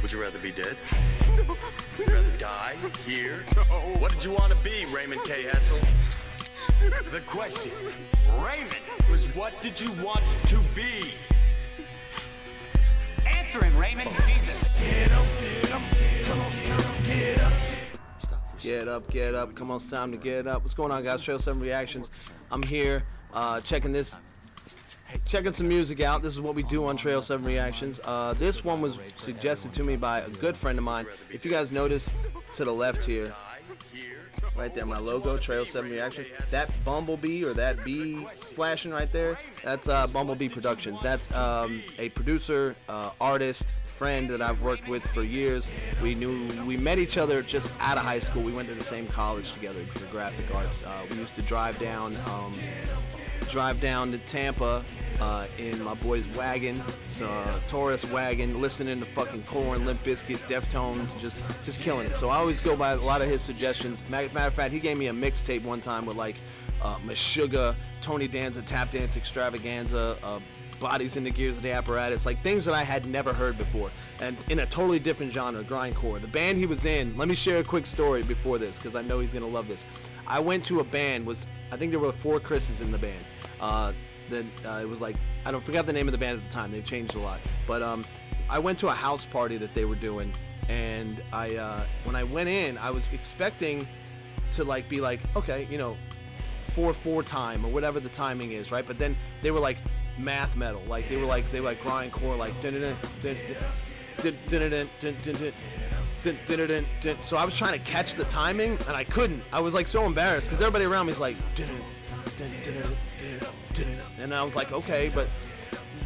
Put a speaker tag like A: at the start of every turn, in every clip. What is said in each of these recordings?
A: Would you rather be dead? Would you rather die here? No. What did you want to be, Raymond K. Hessel? The question, Raymond, was what did you want to be?
B: Answering, Raymond. Jesus.
C: Get up, get up, get up, get up.
D: Get up, get up. Come on, it's time to get up. What's going on, guys? Trail 7 Reactions. I'm here checking some music out. This is what we do on Trail 7 Reactions. This one was suggested to me by a good friend of mine. If you guys notice to the left here, right there, my logo, Trail 7 Reactions, that Bumblebee or that bee flashing right there, that's Bumblebee Productions. That's a producer, artist, friend that I've worked with for years. We met each other just out of high school. We went to the same college together for graphic arts. We used to drive down to Tampa in my boy's wagon, Taurus wagon, listening to fucking Korn, Limp Bizkit, Deftones, just killing it. So I always go by a lot of his suggestions. Matter of fact, he gave me a mixtape one time with like Meshuggah, Tony Danza, Tap Dance Extravaganza, Bodies in the Gears of the Apparatus, like things that I had never heard before, and in a totally different genre, grindcore. The band he was in, let me share a quick story before this, because I know he's gonna love this. I went to a band, I think there were 4 Chris's in the band. It was like, I don't forget the name of the band at the time, they've changed a lot, but I went to a house party that they were doing, and when I went in, I was expecting to like be like, okay, you know, 4/4 time or whatever the timing is, right? But then they were like math metal, like they were like grindcore, like so I was trying to catch the timing and I couldn't. I was like so embarrassed because everybody around me is like, and I was like, okay, but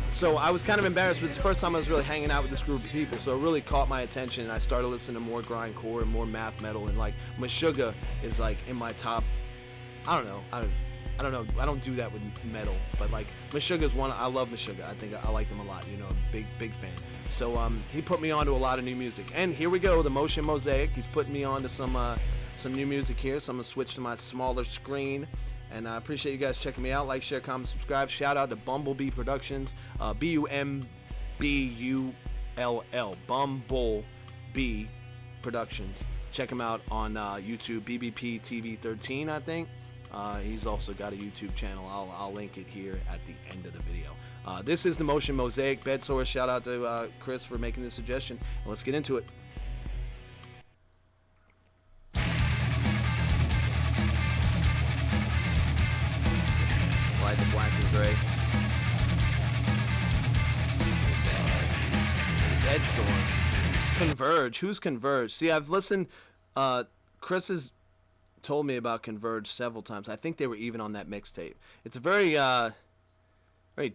D: so I was kind of embarrassed, but it's the first time I was really hanging out with this group of people, so it really caught my attention, and I started listening to more grindcore and more math metal, and like Meshuggah is like in my top. I don't know. I don't do that with metal, but like Meshuggah's one. I love Meshuggah. I think I like them a lot. You know, big fan. So he put me onto a lot of new music, and here we go. The Motion Mosaic. He's putting me onto some new music here. So I'm gonna switch to my smaller screen, and I appreciate you guys checking me out. Like, share, comment, subscribe. Shout out to Bumblebee Productions. Bumbull. Bumbull B Productions. Check him out on YouTube. BBP TV 13, I think. He's also got a YouTube channel. I'll link it here at the end of the video. This is the Motion Mosaic. Bedsource. Shout out to Chris for making this suggestion. And let's get into it. Light the black and gray. Bedsource. Converge. Who's Converge? See, I've listened. Chris has told me about Converge several times. I think they were even on that mixtape. It's a very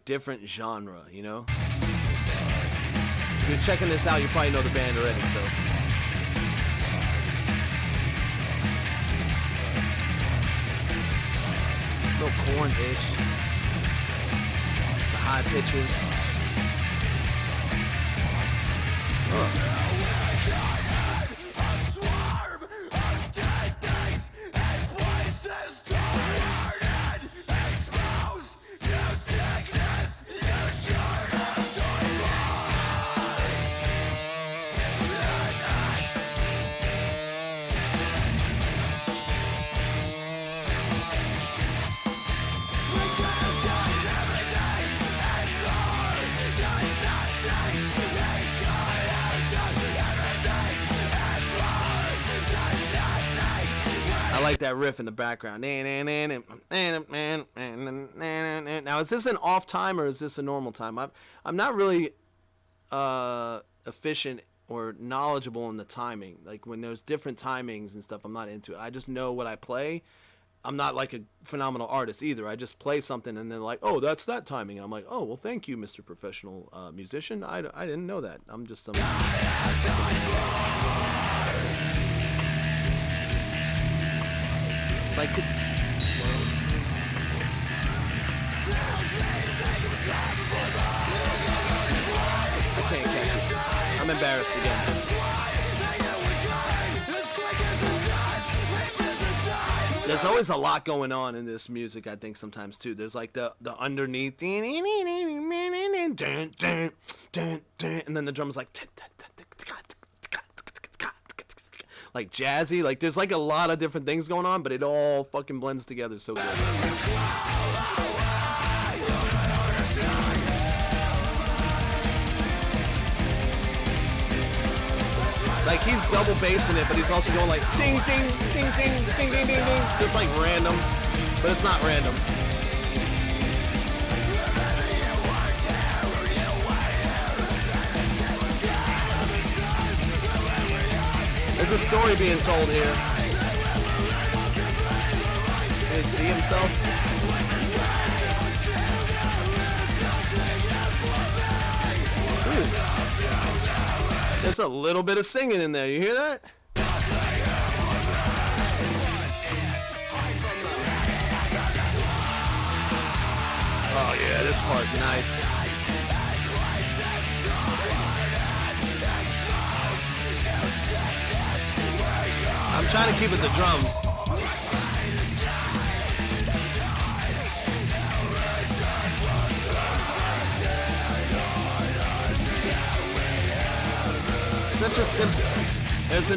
D: different genre, you know? If you're checking this out, you probably know the band already, so. Little Korn-ish. The high pitches. I like that riff in the background. Now, is this an off time or is this a normal time? I'm not really efficient or knowledgeable in the timing. Like when there's different timings and stuff, I'm not into it. I just know what I play. I'm not like a phenomenal artist either. I just play something and then like, oh, that's that timing. And I'm like, oh, well, thank you, Mr. Professional Musician. I didn't know that. I'm just some. Like, I can't catch it. I'm embarrassed again. There's always a lot going on in this music, I think, sometimes too. There's like the underneath, and then the drum is like, like jazzy. Like there's like a lot of different things going on, but it all fucking blends together so good. Like he's double bassing it, but he's also going like ding ding ding ding ding ding ding ding, just like random, but it's not random. There's a story being told here. Can he see himself? Ooh. There's a little bit of singing in there. You hear that? Oh yeah, this part's nice. I'm trying to keep it the drums. Such a simple. There's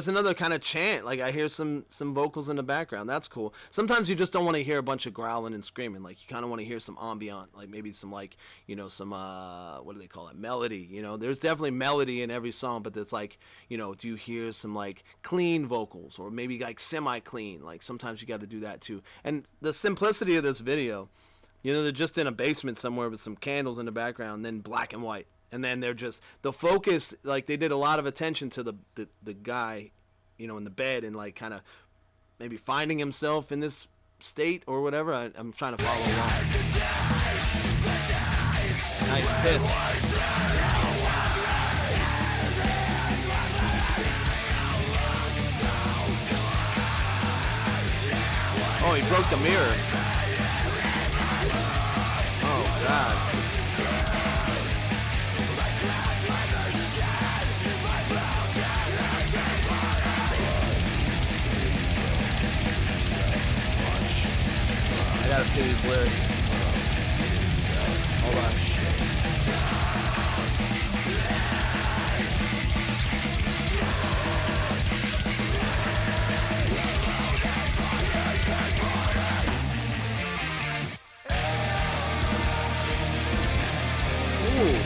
D: another kind of chant. Like I hear some vocals in the background. That's cool. Sometimes you just don't want to hear a bunch of growling and screaming. Like you kind of want to hear some ambient, like maybe some like, you know, some what do they call it? Melody. You know, there's definitely melody in every song, but it's like, you know, do you hear some like clean vocals or maybe like semi-clean? Like sometimes you got to do that too. And the simplicity of this video, you know, they're just in a basement somewhere with some candles in the background, and then black and white. And then they're just, the focus, like they did a lot of attention to the guy, you know, in the bed and like kind of maybe finding himself in this state or whatever. I'm trying to follow along. Nice piss. Oh, he broke the mirror. Oh, God. I gotta see these lyrics. Hold on. Ooh.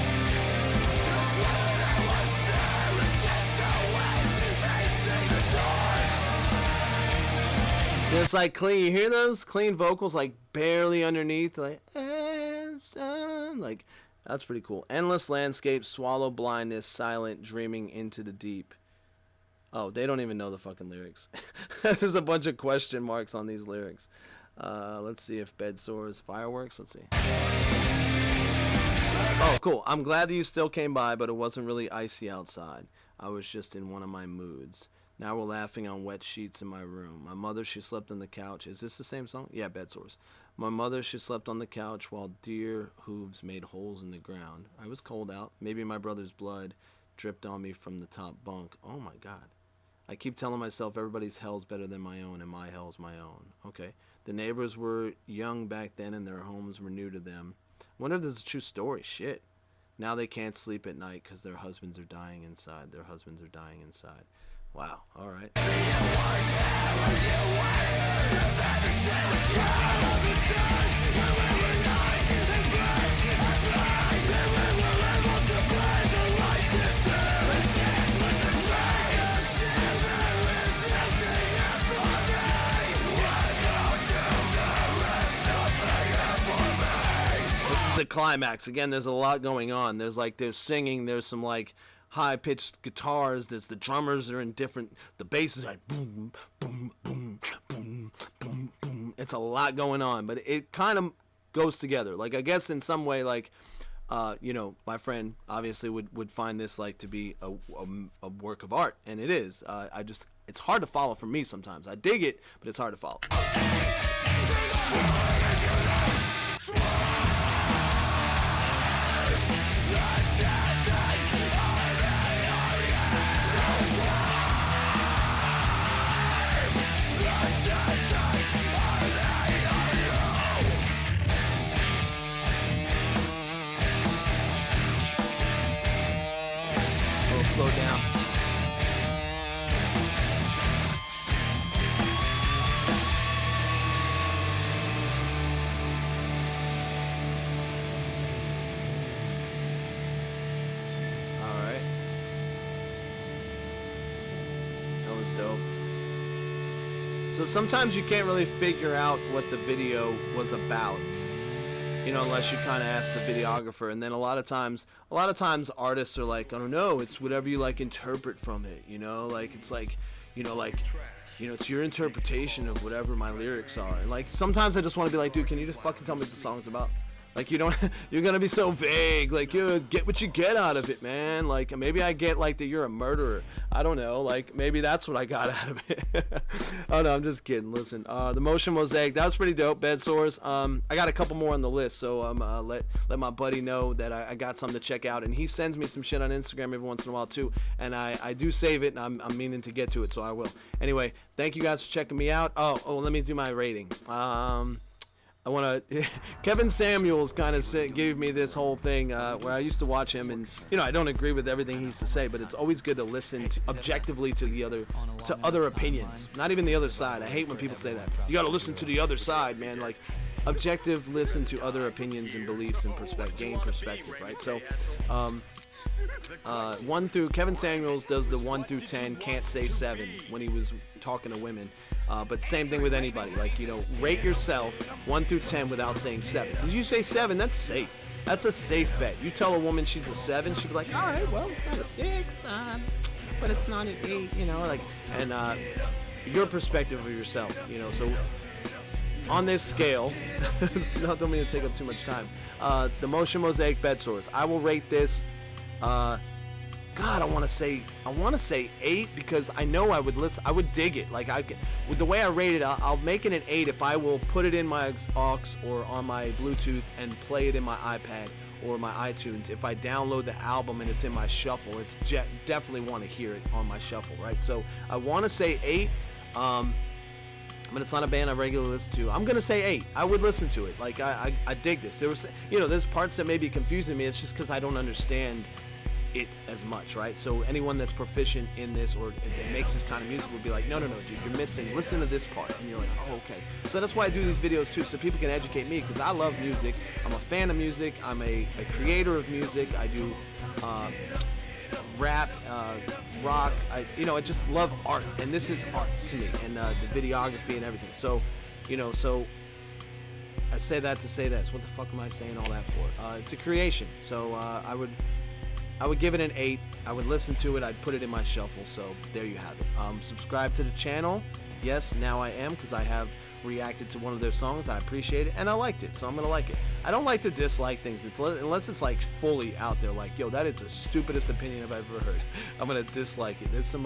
D: It's like clean. You hear those clean vocals, like barely underneath, like that's pretty cool. Endless landscape, swallow blindness, silent, dreaming into the deep. Oh, they don't even know the fucking lyrics. There's a bunch of question marks on these lyrics. Let's see if bed sores, fireworks. Let's see. Oh, cool. I'm glad that you still came by, but it wasn't really icy outside. I was just in one of my moods. Now we're laughing on wet sheets in my room. My mother, she slept on the couch. Is this the same song? Yeah, bed sores. My mother, she slept on the couch while deer hooves made holes in the ground. I was cold out. Maybe my brother's blood dripped on me from the top bunk. Oh, my God. I keep telling myself everybody's hell's better than my own, and my hell's my own. Okay. The neighbors were young back then, and their homes were new to them. Wonder if this is a true story. Shit. Now they can't sleep at night because their husbands are dying inside. Their husbands are dying inside. Wow. All right. This is the climax. Again, there's a lot going on. There's singing. There's some like high-pitched guitars. There's the drummers are in different. The bass is like boom, boom, boom, boom, boom, boom. It's a lot going on, but it kind of goes together. Like I guess in some way, like you know, my friend obviously would find this like to be a work of art, and it is. It's hard to follow for me sometimes. I dig it, but it's hard to follow. Slow down. dope. So sometimes you can't really figure out what the video was about, you know, unless you kind of ask the videographer. And then a lot of times artists are like, I don't know, it's whatever you like interpret from it, you know, like it's like, you know, it's your interpretation of whatever my lyrics are. And like sometimes I just want to be like, dude, can you just fucking tell me what the song's about? Like, you don't, you're gonna be so vague. Like, you get what you get out of it, man. Like, maybe I get like that you're a murderer. I don't know. Like, maybe that's what I got out of it. Oh no, I'm just kidding. Listen, the Motion Mosaic, that was pretty dope. Bed sores. I got a couple more on the list, so let my buddy know that I got something to check out, and he sends me some shit on Instagram every once in a while too, and I do save it, and I'm meaning to get to it, so I will. Anyway, thank you guys for checking me out. Oh, let me do my rating. I want to. Kevin Samuels kind of gave me this whole thing where I used to watch him, and you know I don't agree with everything he used to say, but it's always good to listen objectively to other opinions, not even the other side. I hate when people say that. You got to listen to the other side, man. Like objective, listen to other opinions and beliefs and gain perspective, right? So. 1 through Kevin Samuels does the 1 through 10, can't say 7 when he was talking to women, but same thing with anybody. Like, you know, rate yourself 1 through 10 without saying 7. Because you say 7, that's safe. That's a safe bet. You tell a woman she's a 7, she'd be like, all right, well, it's not a 6, but it's not an 8, you know, like, and your perspective of yourself, you know. So on this scale, don't mean to take up too much time. The Motion Mosaic bed sores, I will rate this. God, I want to say 8 because I know I would listen. I would dig it. Like with the way I rate it, I'll make it an 8 if I will put it in my aux or on my Bluetooth and play it in my iPad or my iTunes. If I download the album and it's in my shuffle, it's definitely want to hear it on my shuffle, right? So I want to say 8. But it's not a band I regularly listen to. I'm gonna say 8. I would listen to it. Like I dig this. There was, you know, there's parts that may be confusing me. It's just because I don't understand it as much, right? So anyone that's proficient in this or that makes this kind of music would be like, no, dude, you're missing. Listen to this part, and you're like, oh, okay. So that's why I do these videos too, so people can educate me, because I love music. I'm a fan of music. I'm a creator of music. I do rap, rock. I just love art, and this is art to me, and the videography and everything. So, you know, so I say that to say this. What the fuck am I saying all that for? It's a creation. So I would give it an 8. I would listen to it. I'd put it in my shuffle. So there you have it. Subscribe to the channel. Yes, now I am, because I have reacted to one of their songs. I appreciate it, and I liked it, so I'm gonna like it. I don't like to dislike things. Unless it's like fully out there, like, yo, that is the stupidest opinion I've ever heard. I'm gonna dislike it. There's some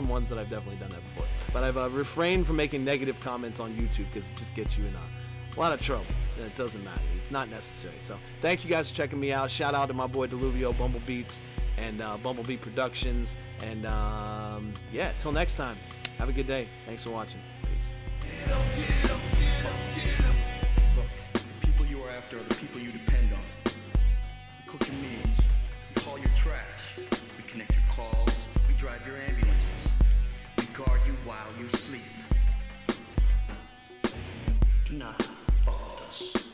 D: ones that I've definitely done that before, but I've refrained from making negative comments on YouTube because it just gets you in a lot of trouble. It doesn't matter. It's not necessary. So thank you guys for checking me out. Shout out to my boy Deluvio, Bumbull Beats, and Bumblebee Productions. And yeah, till next time. Have a good day. Thanks for watching. Peace.
B: Look, the people you are after are the people you depend on. We cook your meals. We haul your trash. We connect your calls. We drive your ambulances. We guard you while you sleep. Do not follow us.